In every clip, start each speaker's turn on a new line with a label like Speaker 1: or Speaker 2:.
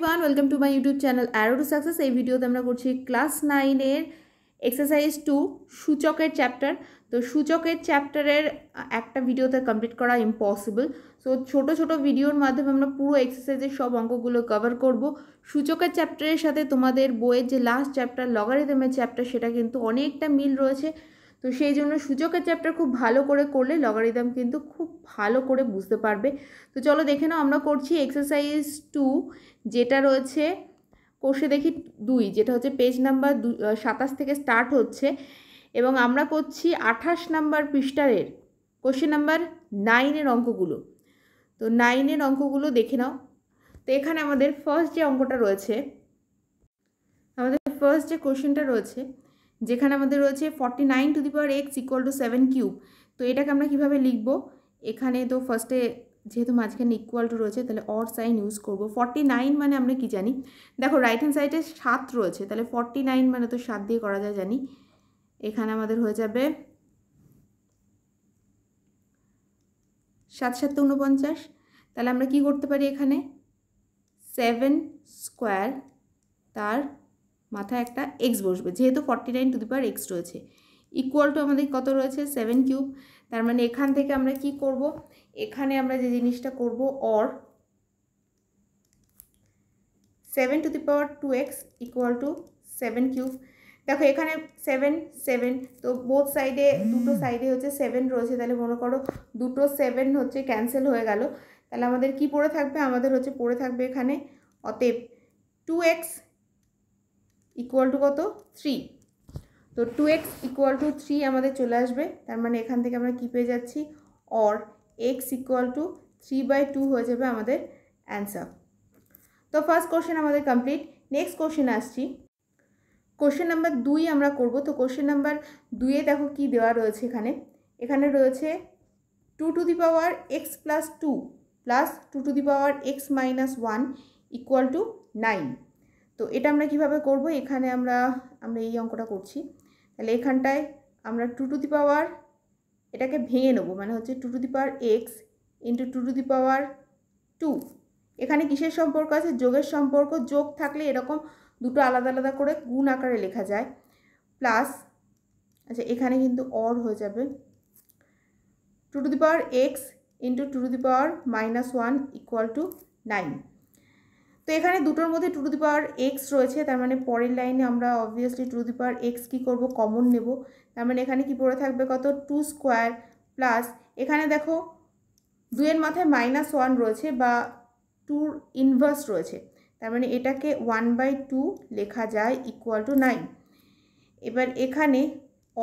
Speaker 1: Everyone, welcome to my YouTube channel arrow to success. এই ভিডিওতে আমরা করছি ক্লাস 9-এর এক্সারসাইজ 2 সূচকের চ্যাপ্টার। তো সূচকের চ্যাপ্টারের একটা ভিডিওতে কমপ্লিট করা ইম্পসিবল। সো ছোট ছোট ভিডিওর মাধ্যমে আমরা পুরো এক্সারসাইজের সব অঙ্কগুলো কভার করব। সূচকের চ্যাপ্টারের সাথে তোমাদের বইয়ের যে লাস্ট চ্যাপ্টার লগারিদমের চ্যাপ্টার সেটা কিন্তু অনেকটা মিল রয়েছে। তো সেই জন্য সূচকের চ্যাপ্টার খুব ভালো করে করলে লগারিদম কিন্তু খুব ভালো করে বুঝতে পারবে। তো চলো দেখে নাও, আমরা করছি এক্সারসাইজ 2, যেটা রয়েছে কোষে দেখি 2, যেটা হচ্ছে পেজ নাম্বার 27 থেকে স্টার্ট হচ্ছে এবং আমরা করছি 28 নাম্বার পৃষ্ঠারের কোশ্চেন নাম্বার 9-এর অঙ্কগুলো। তো 9-এর অঙ্কগুলো দেখে নাও। তো এখানে আমাদের ফার্স্ট যে অঙ্কটা রয়েছে, আমাদের ফার্স্ট যে কোশ্চেনটা রয়েছে, যেখানে আমাদের রয়েছে 49 two the power x equal to 7 cube. তো এটাকে আমরা কীভাবে লিখব? এখানে তো ফার্স্টে যেহেতু মাঝখানে ইকুয়াল টু রয়েছে তাহলে অর সাইন ইউজ করব। 49 মানে আমরা কি জানি, দেখো রাইট হ্যান্ড সাইডে 7 রয়েছে, তাহলে 49 মানে তো 7 দিয়ে করা যায় জানি। এখানে আমাদের হয়ে যাবে 7 7 49। তাহলে আমরা কি করতে পারি, এখানে 7 স্কোয়ার, তার মাথায় একটা এক্স বসবে, যেহেতু 49 টু দি পাওয়ার এক্স রয়েছে, ইকুয়াল টু আমাদের কত রয়েছে 7 কিউব। তার মানে এখান থেকে আমরা কি করব, এখানে আমরা যে জিনিসটা করব, or 7 two the power 2x equal to 7 cube. দেখো এখানে 7 7, তো বোথ সাইডে দুটো সাইডে হচ্ছে 7 রয়েছে, তাহলে মনে করো দুটো 7 হচ্ছে ক্যান্সেল হয়ে গেল। তাহলে আমাদের কি পড়ে থাকবে, আমাদের হচ্ছে পড়ে থাকবে এখানে অতএব 2x ইকুয়াল টু কত 3। তো 2x ইকুয়াল টু 3 আমাদের চলে আসবে। তার মানে এখান থেকে আমরা কি পেয়ে যাচ্ছি, অর x ইকুয়াল টু 3/2 হয়ে যাবে আমাদের অ্যান্সার। তো ফার্স্ট কোশ্চেন আমাদের কমপ্লিট। নেক্সট কোশ্চেন আসছি, কোশ্চেন নাম্বার 2 আমরা করব। তো কোশ্চেন নাম্বার 2-এ দেখো কি দেওয়া রয়েছে, এখানে রয়েছে 2 to the power x plus 2 plus 2 to the power x minus 1 equal two 9। তো এটা আমরা কিভাবে করব, এখানে আমরা এই অঙ্কটা করছি। তাহলে এখানটায় আমরা 2 টু দি পাওয়ার, এটাকে ভেঙে নেব, মানে হচ্ছে 2 to the power x into 2 to the power 2। এখানে কিসের সম্পর্ক আছে, যোগের সম্পর্ক। যোগ থাকলে এরকম দুটো আলাদা আলাদা করে গুণ আকারে লেখা যায়, প্লাস, আচ্ছা এখানে কিন্তু অর হয়ে যাবে 2 to the power x into 2 to the power minus 1 equal two 9। তো এখানে দুটোর মধ্যে 2 টু দি পাওয়ার এক্স রয়েছে, তার মানে পরের লাইনে আমরা obviously 2 to the power x কী করবো, কমন নেব। তার মানে এখানে কি পড়ে থাকবে কত, 2 স্কোয়ার প্লাস, এখানে দেখো 2-এর মাথায় মাইনাস 1 রয়েছে বা 2 ইনভার্স রয়েছে, তার মানে এটাকে 1/2 লেখা যায় ইকুয়াল টু 9। এবার এখানে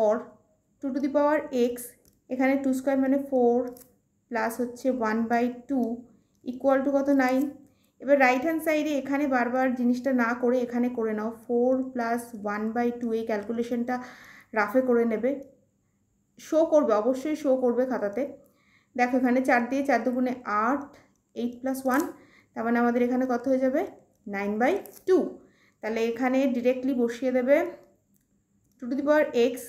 Speaker 1: or 2 to the power x, এখানে 2 স্কোয়ার মানে 4 প্লাস হচ্ছে 1/2 ইকুয়াল টু কত 9। এবার রাইট হ্যান্ড সাইডে এখানে বারবার জিনিসটা না করে এখানে করে নাও 4 প্লাস 1/2, এই ক্যালকুলেশনটা রাফে করে নেবে, শো করবে, অবশ্যই শো করবে খাতাতে। দেখো এখানে 4 দিয়ে 4 দুগুণে 8, 8 প্লাস 1, তার মানে আমাদের এখানে কত হয়ে যাবে 9/2। তাহলে এখানে ডিরেক্টলি বসিয়ে দেবে 2 to the power x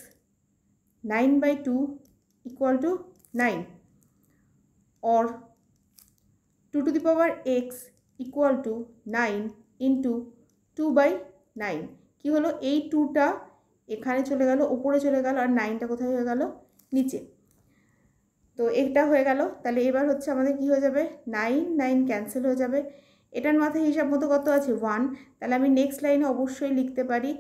Speaker 1: 9/2 equal to 9, or 2 to the power x equal to 9 into 2/9। কী হলো, এই 2টা এখানে চলে গেল, ওপরে চলে গেল, আর 9টা কোথায় হয়ে গেল, নিচে। তো এটা হয়ে গেল। তাহলে এবার হচ্ছে আমাদের কি হয়ে যাবে, 9 9 ক্যান্সেল হয়ে যাবে। এটার মাথায় হিসাব মতো কত আছে 1, তাহলে আমি নেক্সট লাইনে অবশ্যই লিখতে পারি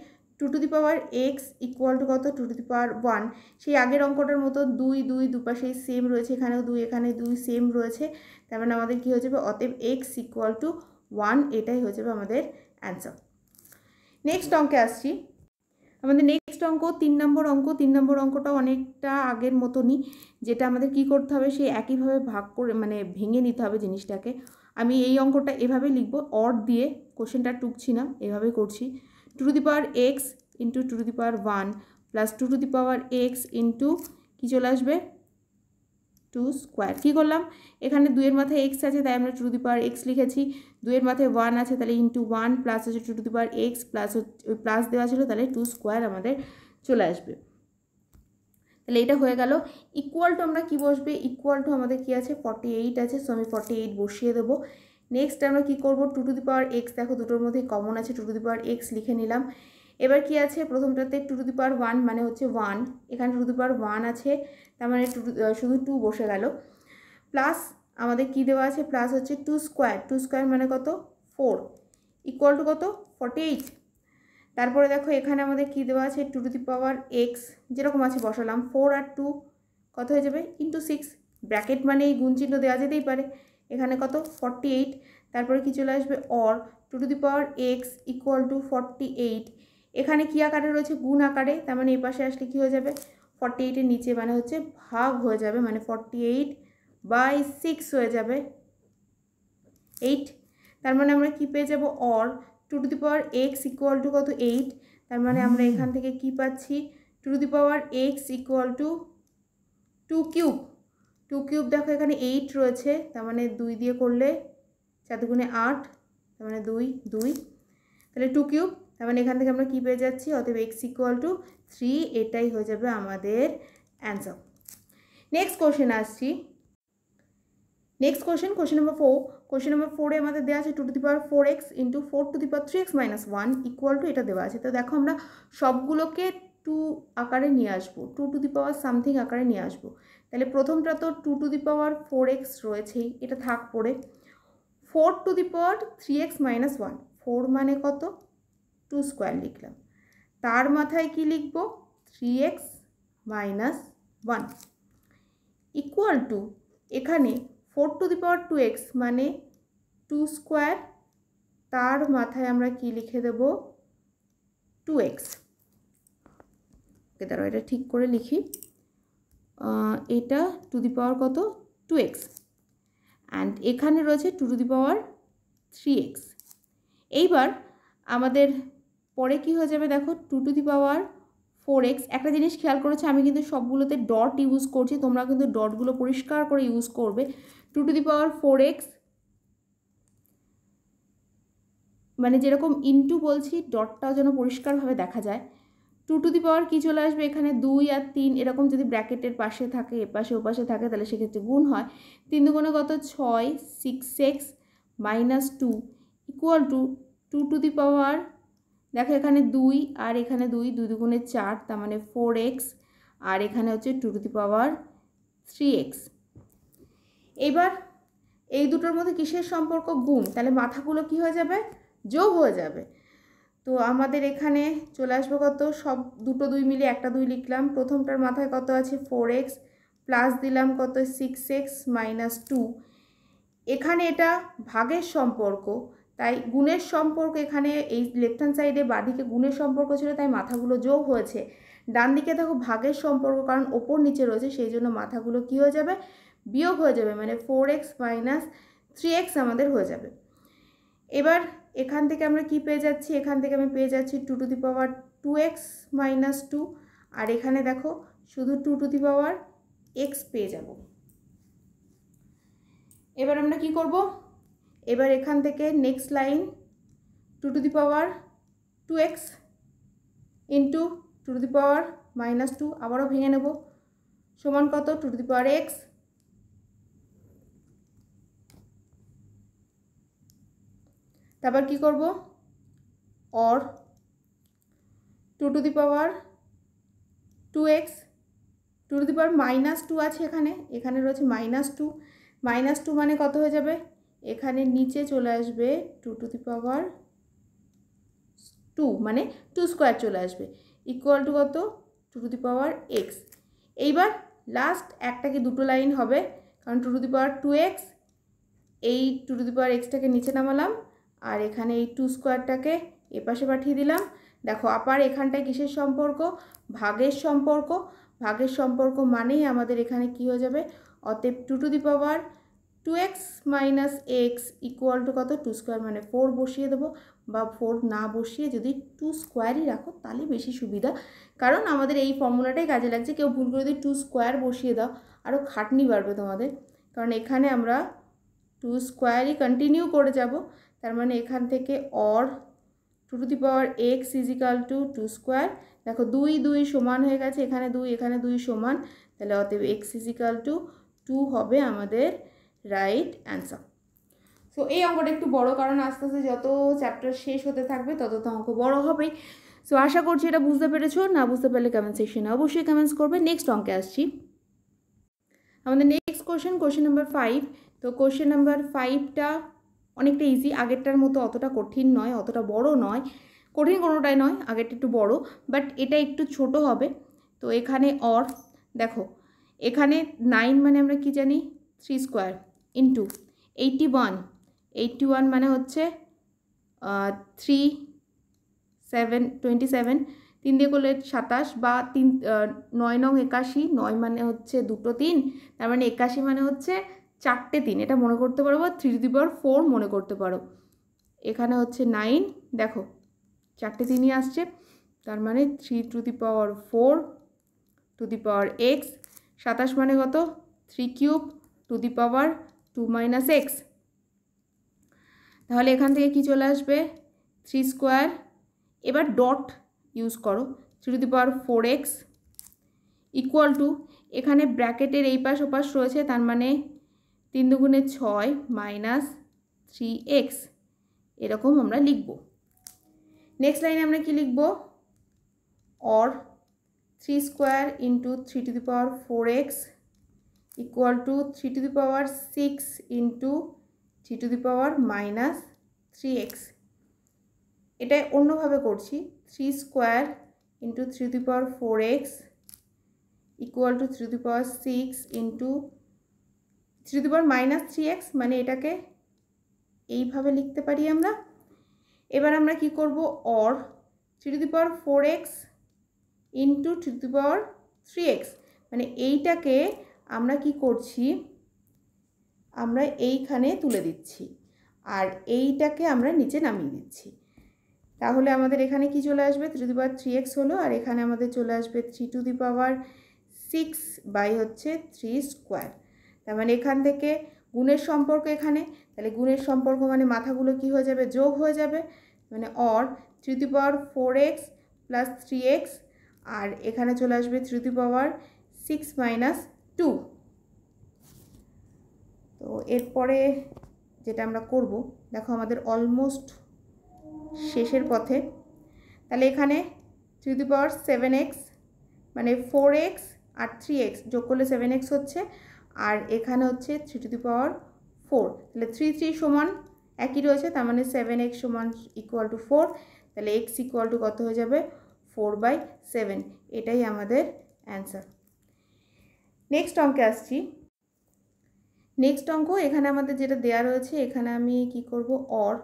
Speaker 1: 2 to the power x equal to কত, 2 টু দি পাওয়ার 1। সেই আগের অঙ্কটার মতো 2 2 দুপাশেই সেম রয়েছে, এখানেও 2 এখানে 2 সেম রয়েছে, তার মানে আমাদের কী হয়ে যাবে, অতএব এক্স ইকুয়াল টু 1, এটাই হয়ে যাবে আমাদের অ্যান্সার। নেক্সট অঙ্কে আসছি, আমাদের নেক্সট অঙ্ক 3 নম্বর অঙ্ক। 3 নম্বর অঙ্কটা অনেকটা আগের মতনই, যেটা আমাদের কি করতে হবে, সেই একইভাবে ভাগ করে মানে ভেঙে নিতে হবে জিনিসটাকে। আমি এই অঙ্কটা এভাবে লিখব, অর দিয়ে, কোশ্চেনটা টুকছি না, এভাবেই করছি। 2 to the power x into 2 to the power 1 plus 2 to the power x into কী চলে আসবে 2 স্কোয়ার। কী করলাম, এখানে 2-এর মাথায় এক্স আছে তাই আমরা 2 টু দি পাওয়ার এক্স লিখেছি, 2-এর মাথায় 1 আছে তাহলে ইন্টু 1 প্লাস আছে 2 to the power x plus ওই প্লাস দেওয়া ছিল, তাহলে 2 স্কোয়ার আমাদের চলে আসবে। তাহলে এটা হয়ে গেল। ইকুয়াল টু আমরা কি বসবে, ইকুয়াল টু আমাদের কি আছে 48 আছে, সো আমি 48 বসিয়ে দেবো। নেক্সট আমরা কি করব, 2 টু দি পাওয়ার এক্স, দেখো দুটোর মধ্যেই কমন আছে, 2 টু দি পাওয়ার এক্স লিখে নিলাম। এবার কি আছে, প্রথমটাতে 2 টু দি পাওয়ার 1 মানে হচ্ছে 1, এখানে 2 টু দি পাওয়ার 1 আছে, তার মানে শুধু 2 বসে গেল। প্লাস আমাদের কি দেওয়া আছে, প্লাস হচ্ছে 2 স্কোয়ার, 2 স্কোয়ার মানে কত 4, ইকুয়াল টু কত 48। তারপরে দেখো এখানে আমাদের কি দেওয়া আছে, 2 টু দি পাওয়ার এক্স যেরকম আছে বসালাম, 4 আর 2 কত হয়ে যাবে ইন্টু 6, ব্র্যাকেট মানে এই গুণ চিহ্ন দেওয়া যেতেই পারে, এখানে কত 48। তারপরে কি চলে আসবে, or 2 to the power x equal to 48, এখানে কি আকারে রয়েছে, গুণ আকারে, তার মানে এই পাশে আসলে কি হয়ে যাবে, 48-এর নিচে মানে হচ্ছে ভাগ হয়ে যাবে, মানে 48/6 হয়ে যাবে 8। তার মানে আমরা কি পেয়ে যাব, or 2 to the power x equal to কত 8, তার মানে আমরা এখান থেকে কি পাচ্ছি, 2 to the power x equal to 2 cube, 2 cube দেখো এখানে 8 রয়েছে, তার মানে 2 দিয়ে করলে 4 দুগুণে 8, তার মানে 2 2, তাহলে 2 কিউব, তার মানে এখান থেকে আমরা কি পেয়ে যাচ্ছি, অতএব এক্স ইকুয়াল টু 3, এটাই হয়ে যাবে আমাদের অ্যান্সার। নেক্সট কোশ্চেন আসছি, next question number 4। Question number 4-এ আমাদের দেওয়া আছে 2 to the power 4x into 4 to the power 3x minus 1 equal to, এটা দেওয়া আছে। তো দেখো আমরা সবগুলোকে 2 আকারে নিয়ে আসবো, 2 টু দি পাওয়ার সামথিং আকারে নিয়ে আসবো। তাহলে প্রথমটা তো 2 টু দি পাওয়ার 4x রয়েছেই, এটা থাক পড়ে। 4 to the power 3x minus 1, 4 মানে কত 2 স্কোয়ার লিখলাম, তার মাথায় কি লিখব 3x মাইনাস 1 ইকুয়াল টু, এখানে 4 টু দি পাওয়ার 2x মানে 2 স্কোয়ার, তার মাথায় আমরা কি লিখে দেব 2x। ওকে দাঁড়াও এটা ঠিক করে লিখি, এটা টু দি পাওয়ার কত 2x, অ্যান্ড এখানে রয়েছে 2 টু দি পাওয়ার 3x। এইবার আমাদের পরে কি হয়ে যাবে, দেখো 2 টু দি পাওয়ার 4x, একটা জিনিস খেয়াল করেছে আমি কিন্তু সবগুলোতে ডট ইউজ করছি, তোমরা কিন্তু ডটগুলো পরিষ্কার করে ইউজ করবে। 2 টু দি পাওয়ার 4x মানে যেরকম ইনটু বলছি, ডটটাও যেন পরিষ্কারভাবে দেখা যায়। 2 টু দি পাওয়ার কি চলে আসবে, এখানে 2 আর 3 এরকম যদি ব্র্যাকেটের পাশে থাকে, এপাশে ওপাশে থাকে, তাহলে সেক্ষেত্রে গুণ হয়। 3 দুগুণে কত 6, 6x minus 2 equal to 2 to the power, দেখো এখানে 2 আর এখানে 2, 2 দুগুণে 4, তার মানে 4x, আর এখানে হচ্ছে 2 টু দি পাওয়ার 3x। এইবার এই দুটোর মধ্যে কিসের সম্পর্ক, গুণ, তাহলে মাথাগুলো কি হয়ে যাবে, যোগ হয়ে যাবে। তো আমাদের এখানে চলে আসবে কত, সব দুটো 2 মিলে একটা 2 লিখলাম, প্রথমটার মাথায় কত আছে 4x, প্লাস দিলাম কত 6x মাইনাস 2, এখানে এটা ভাগের সম্পর্ক, তাই গুণের সম্পর্ক, এখানে এই লেফট হ্যান্ড সাইডে বাঁদিকে গুণের সম্পর্ক ছিল, তাই মাথাগুলো যোগ হয়েছে। ডান দিকে দেখো ভাগের সম্পর্ক, কারণ ওপর নিচে রয়েছে সেই জন্য মাথাগুলো কি হয়ে যাবে, বিয়োগ হয়ে যাবে, মানে 4x মাইনাস 3x আমাদের হয়ে যাবে। এবার এখান থেকে আমরা কি পেয়ে যাচ্ছি, এখান থেকে আমি পেয়ে যাচ্ছি 2 to the power 2x minus 2, আর এখানে দেখো শুধু 2 টু দি পাওয়ার x পেয়ে যাব। এবার আমরা কি করব, এবার এখান থেকে next line 2 to the power 2x into 2 to the power minus 2, আবারও ভেঙে নেব, সমান কত 2 টু দি পাওয়ার x। তারপর কি করব, or 2 to the power 2x, 2 to the power minus 2 আছে, এখানে রয়েছে মাইনাস 2, মাইনাস 2 মানে কত হয়ে যাবে, এখানে নিচে চলে আসবে 2 টু দি পাওয়ার 2 মানে 2 স্কোয়ার চলে আসবে, ইকুয়াল টু কত 2 টু দি পাওয়ার x। এইবার লাস্ট একটা কি দুটো লাইন হবে, কারণ 2 টু দি পাওয়ার 2x, এই 2 টু দি পাওয়ার xটাকে নিচে নামালাম, আর এখানে এই 2 স্কোয়ারটাকে এপাশে পাঠিয়ে দিলাম। দেখো আবার এখানটায় কিসের সম্পর্ক, ভাগের সম্পর্ক, ভাগের সম্পর্ক মানেই আমাদের এখানে কি হয়ে যাবে, অতএব 2 to the power 2x minus x equal to কত 2 স্কোয়ার, মানে 4 বসিয়ে দেবো, বা 4 না বসিয়ে যদি 2 স্কোয়ারই রাখো তাহলে বেশি সুবিধা, কারণ আমাদের এই ফর্মুলাটাই কাজে লাগছে। কেউ ভুল করে যদি 2 স্কোয়ার বসিয়ে দাও আরও খাটনি বাড়বে তোমাদের, কারণ এখানে আমরা 2 স্কোয়ারই কন্টিনিউ করে যাব, তার মানে এখান থেকে or 2 to the power x is equal to 2 square, দেখো 2 2 সমান হয়ে গেছে, এখানে 2 এখানে 2 সমান, তাহলে অতএব x ইজিক্যাল টু 2 হবে আমাদের রাইট অ্যান্সার। সো এই অঙ্কটা একটু বড়, কারণ আস্তে আস্তে যত চ্যাপ্টার শেষ হতে থাকবে তত তো অঙ্ক বড় হবেই। সো আশা করছি এটা বুঝতে পেরেছো। না বুঝতে পারলে কমেন্ট সেকশনে অবশ্যই কমেন্টস করবে। নেক্সট অঙ্কে আসছি। আমাদের নেক্সট কোশ্চেন নাম্বার 5। তো কোশ্চেন নাম্বার 5টা অনেকটা ইজি, আগেরটার মতো অতটা কঠিন নয়, অতটা বড় নয়, কঠিন কোনোটাই নয়, আগেরটা একটু বড়, বাট এটা একটু ছোট হবে। তো এখানে অর দেখো, এখানে 9 মানে আমরা কি জানি 3 স্কোয়ার ইন্টু 81 মানে হচ্ছে 3 7 27, 3 দিয়ে করলে 27 বা 9 নং 81, 9 মানে হচ্ছে 2টো 3, তার মানে 81 মানে হচ্ছে 4টে 3, এটা মনে করতে পারো, বা 3⁴ মনে করতে পারো। এখানে হচ্ছে 9, দেখো 4টে 3ই আসছে, তার মানে 3⁴ টু দি পাওয়ার x, 27 মানে কত 3³ টু দি পাওয়ার 2 - x। তাহলে এখান থেকে কি চলে আসবে 3 স্কোয়ার, এবার ডট ইউজ করো 3⁴x ইকুয়াল টু, এখানে ব্র্যাকেটের এই পাশ ওপাশ রয়েছে, তার মানে 3 দুগুণে 6 মাইনাস 3x, এরকম আমরা লিখব। নেক্সট লাইনে আমরা কি লিখব, or 3 square into 3⁴x equal to 3⁶ into 3⁻³ -3x। এটা অন্যভাবে করছি, 3 square into 3⁴x equal to 3⁶ into 3⁻³ মানে এটাকে এইভাবে লিখতে পারি আমরা। এবার আমরা কি করব, অর 3⁴x ইন্টু 3⁵x, মানে এইটাকে আমরা কি করছি, আমরা এইখানে তুলে দিচ্ছি, আর এইটাকে আমরা নিচে নামিয়ে দিচ্ছি। তাহলে আমাদের এখানে কি চলে আসবে 3⁵x হলো, আর এখানে আমাদের চলে আসবে 3⁶ বাই হচ্ছে 3 স্কোয়ার। তার মানে এখান থেকে গুণের সম্পর্ক এখানে, তাহলে গুণের সম্পর্ক মানে মাথাগুলো কি হয়ে যাবে, যোগ হয়ে যাবে, মানে অর 3⁴x প্লাস 3x, আর এখানে চলে আসবে 3⁶ - 2। তো এরপরে যেটা আমরা করব, দেখো আমাদের অলমোস্ট শেষের পথে। তাহলে এখানে 3⁷x মানে 4x আর 3x যোগ করলে 7x হচ্ছে, আর এখানে হচ্ছে 3⁴ তাহলে 3 3 সমান একই রয়েছে, তার মানে 7x সমান ইকুয়াল টু 4, তাহলে x ইকুয়াল টু কত হয়ে যাবে 4/7, এটাই আমাদের অ্যান্সার। নেক্সট অঙ্কে আসছি। নেক্সট অঙ্ক, এখানে আমাদের যেটা দেওয়া রয়েছে, এখানে আমি কি করব, or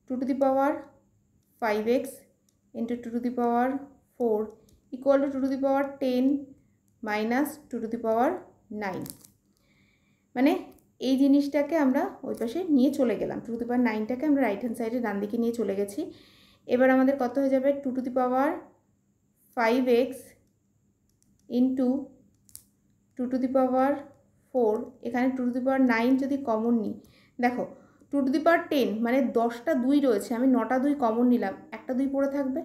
Speaker 1: 2⁵5x into 2⁴ equal to 2⁻10 minus 2⁻9, মানে এই জিনিসটাকে আমরা ওই পাশে নিয়ে চলে গেলাম, 2⁹টাকে আমরা রাইট হ্যান্ড সাইডে ডান দিকে নিয়ে চলে গেছি। এবার আমাদের কত হয়ে যাবে 2⁵5x ইন্টু 2⁴, এখানে 2⁹ যদি কমন নিই, দেখো 2⁻10 মানে 10টা 2 রয়েছে, আমি 9টা 2 কমন নিলাম, একটা 2 পড়ে থাকবে,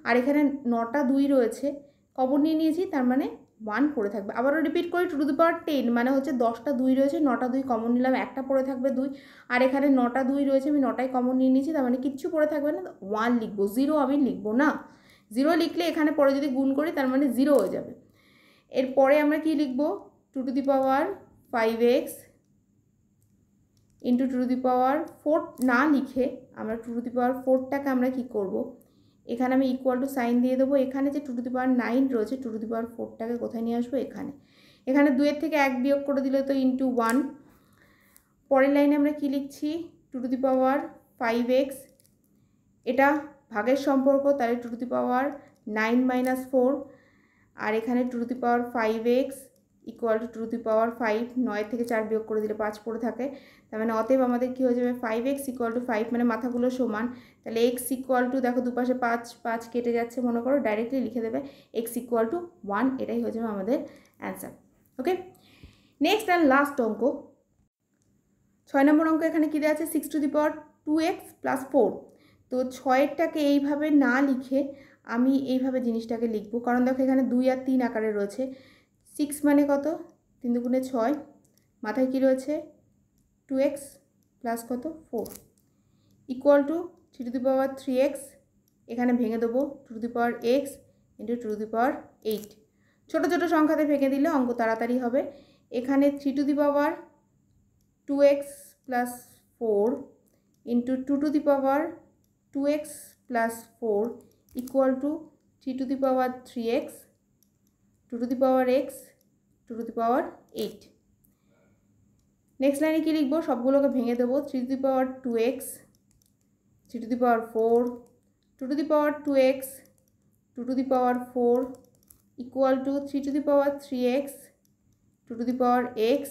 Speaker 1: আর এখানে 9টা 2 রয়েছে কমন নিয়ে নিয়েছি, তার মানে 1 পড়ে থাকবে। আবারও রিপিট করি, 2⁻10 মানে হচ্ছে 10টা 2 রয়েছে, 9টা 2 কমন নিলাম, একটা পড়ে থাকবে 2, আর এখানে 9টা 2 রয়েছে, আমি 9টাই কমন নিয়ে নিয়েছি, তার মানে কিচ্ছু পড়ে থাকবে না, 1 লিখবো, 0 আমি লিখবো না। 0 লিখলে এখানে পরে যদি গুণ করি তার মানে 0 হয়ে যাবে। এরপরে আমরা কি লিখবো, 2⁵5x ইন্টু 2⁴ না লিখে আমরা 2⁴টাকে আমরা কি করব, এখানে আমি ইকুয়াল টু সাইন দিয়ে দেবো। এখানে যে 2⁹ রয়েছে, 2⁴টাকে কোথায় নিয়ে আসবো, এখানে। এখানে 2-এর থেকে 1 বিয়োগ করে দিলে তো ইন্টু 1। পরের লাইনে আমরা কি লিখছি, 2⁵5x, এটা ভাগের সম্পর্ক, তাহলে 2⁹9 - 4, আর এখানে 2⁵5x ইকুয়াল টু 2⁵5, 9 থেকে 4 বিয়োগ করে দিলে 5 পড়ে থাকে, তার মানে অতএব আমাদের কী হয়ে যাবে 5x ইকুয়াল টু 5, মানে মাথাগুলো সমান, তাহলে x ইকুয়াল টু, দেখো দুপাশে 5 5 কেটে যাচ্ছে, মনে করো ডাইরেক্টলি লিখে দেবে x ইকুয়াল টু 1, এটাই হয়ে যাবে আমাদের answer. Okay, next and last অঙ্ক, 6 নম্বর অঙ্ক। এখানে কী দেওয়া আছে 6⁻2x + 4। তো 6এরটাকে এইভাবে না লিখে আমি এইভাবে জিনিসটাকে লিখবো, কারণ দেখো এখানে 2 আর 3 আকারে রয়েছে। 6 মানে কত, 3 দুগুণে 6, মাথায় কি রয়েছে 2x প্লাস কত 4 equal to 3 to the power 3x, এখানে ভেঙে দেবো 2 to the power x into 2 to the power 8। ছোটো ছোটো সংখ্যাতে ভেঙে দিলে অঙ্ক তাড়াতাড়ি হবে। এখানে 3 to the power 2x plus 4 into 2 to the power 2x plus 4 equal to 3 to the power 3x 2 to the power x 2 to the power 8। Next লাইনে কী লিখবো, সবগুলোকে ভেঙে দেবো 3 to the power 2x 3 to the power 4 2 to the power 2x 2 to the power 4 equal to 3 to the power 3x 2 to the power x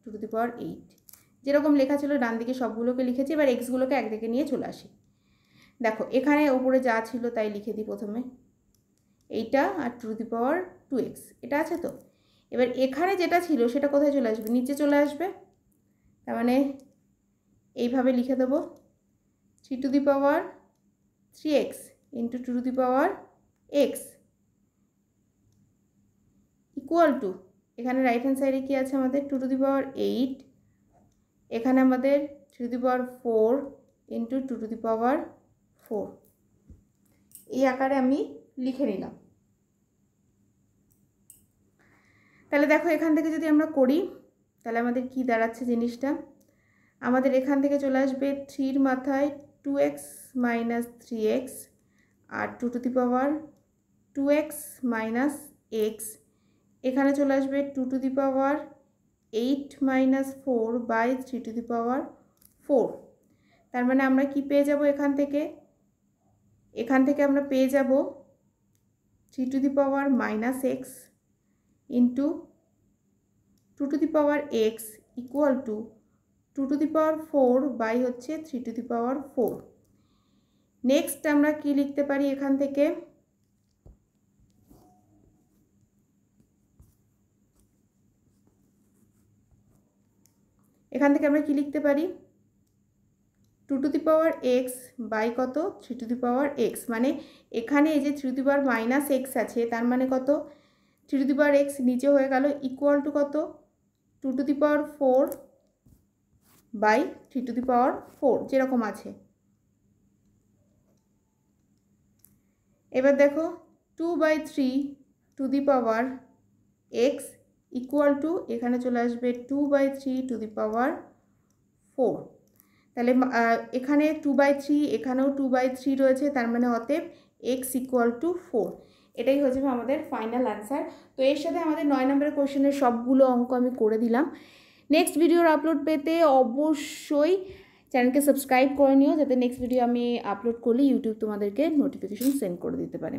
Speaker 1: 2 to the power 8। যেরকম লেখা ছিল ডান দিকে সবগুলোকে লিখেছি। এবার এক্সগুলোকে একদিকে নিয়ে চলে আসি। দেখো এখানে ওপরে যা ছিল তাই লিখে দিই প্রথমে, এইটা আর 2 টু দি পাওয়ার 2x এটা আছে তো। এবার এখানে যেটা ছিল সেটা কোথায় চলে আসবে, নিচে চলে আসবে। তার মানে এইভাবে লিখে দেবো 3 to the power 3x into 2 to the power x equal to, এখানে রাইট হ্যান্ড সাইডে কী আছে আমাদের 2 টু দি পাওয়ার 8, এখানে আমাদের 3 to the power 4 into 2 to the power 4। এই আকারে আমি লিখে নিলাম। তাহলে দেখো এখান থেকে যদি আমরা করি তাহলে আমাদের কি দাঁড়াচ্ছে জিনিসটা, আমাদের এখান থেকে চলে আসবে 3 মাথায় 2x মাইনাস 3x আর 2 to the power 2x minus x, এখানে চলে আসবে 2 to the power 8 minus 4 by 3 to the power 4। তার মানে আমরা কি পেয়ে যাব, এখান থেকে আমরা পেয়ে যাব 3 to the power minus x into 2 to the power x equal to 2 to the power 4 by হচ্ছে 3 টু দি পাওয়ার 4। নেক্সট আমরা কি লিখতে পারি, এখান থেকে আমরা কি লিখতে পারি 2 to the power x by কত 3 টু দি পাওয়ার x, মানে এখানে এই যে 3 to the power minus x আছে তার মানে কত 3 টু দি পাওয়ার x নিচে হয়ে গেল ইকুয়াল টু কত 2 to the power 4 by 3 to the power 4 যেরকম আছে। এবার দেখো 2 by 3 to the power x equal to, এখানে চলে আসবে 2 বাই 3 টু দি পাওয়ার 4। তাহলে এখানে 2 বাই 3 এখানেও 2 বাই 3 রয়েছে, তার মানে অতএব x ইকুয়াল টু 4। এটাই হয়ে যাবে আমাদের ফাইনাল অ্যান্সার। তো এর সাথে আমাদের 9 নম্বরের কোশ্চেনের সবগুলো অঙ্ক আমি করে দিলাম। নেক্সট ভিডিওর আপলোড পেতে অবশ্যই চ্যানেলকে সাবস্ক্রাইব করে নিও, যাতে নেক্সট ভিডিও আমি আপলোড করলে ইউটিউব তোমাদেরকে নোটিফিকেশন সেন্ড করে দিতে পারে।